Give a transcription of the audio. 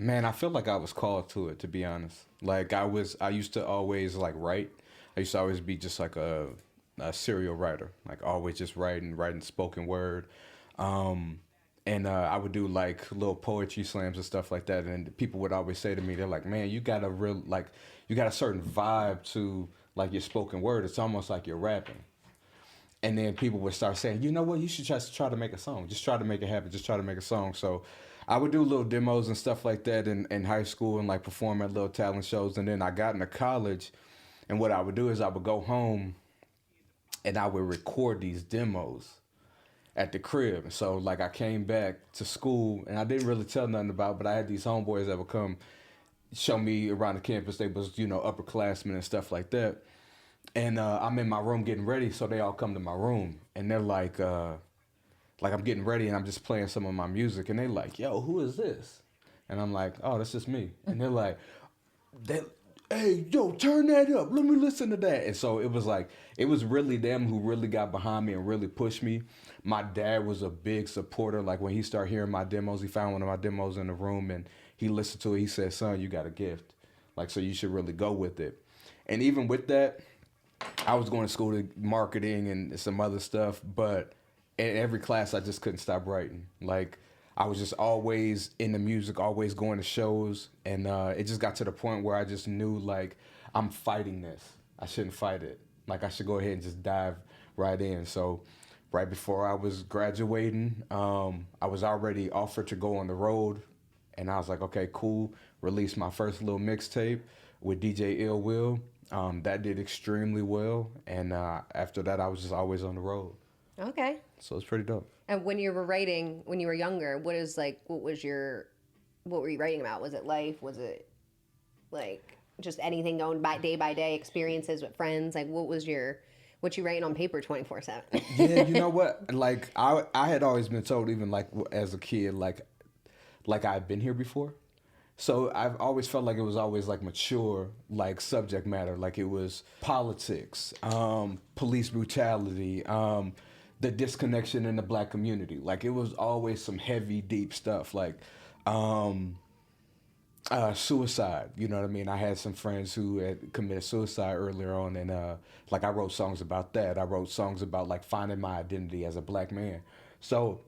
Man, I feel like I was called to it, to be honest. Like I used to always like write. I used to always be just like a serial writer, like always just writing spoken word. Um, and I would do like little poetry slams and stuff like that. And people would always say to me, they're like, "Man, you got a real like, you got a certain vibe to like your spoken word. It's almost like you're rapping." And then people would start saying, "You know what? You should just try to make a song. Just try to make it happen. Just try to make a song." So I would do little demos and stuff like that in high school and like perform at little talent shows. And then I got into college, and what I would do is I would go home and I would record these demos at the crib. So like I came back to school and I didn't really tell nothing about, but I had these homeboys that would come show me around the campus. They was upperclassmen and stuff like that. And I'm in my room getting ready, so they all come to my room and they're like I'm getting ready and I'm just playing some of my music and they like, "Yo, who is this?" And I'm like, "Oh, that's just me." And they're like, they, "Hey, yo, turn that up. Let me listen to that." And so it was like, it was really them who really got behind me and really pushed me. My dad was a big supporter. Like when he started hearing my demos, he found one of my demos in the room and he listened to it. He said, "Son, you got a gift. Like, so you should really go with it." And even with that, I was going to school to marketing and some other stuff, but in every class I just couldn't stop writing. Like I was just always in the music, always going to shows, and it just got to the point where I just knew like I'm fighting this. I shouldn't fight it. Like I should go ahead and just dive right in. So right before I was graduating, I was already offered to go on the road, and I was like, okay, cool. Released my first little mixtape with DJ Ill Will. That did extremely well, and after that, I was just always on the road. Okay. So it's pretty dope. And when you were writing, when you were younger, what were you writing about? Was it life? Was it like just anything going by day experiences with friends? Like what you writing on paper 24/7? Yeah, you know what? Like I had always been told, even like as a kid, like I've been here before. So I've always felt like it was always like mature, like subject matter, like it was politics, police brutality, the disconnection in the black community. Like it was always some heavy, deep stuff, like um, suicide. You know what I mean? I had some friends who had committed suicide earlier on, and like I wrote songs about that. I wrote songs about like finding my identity as a black man. So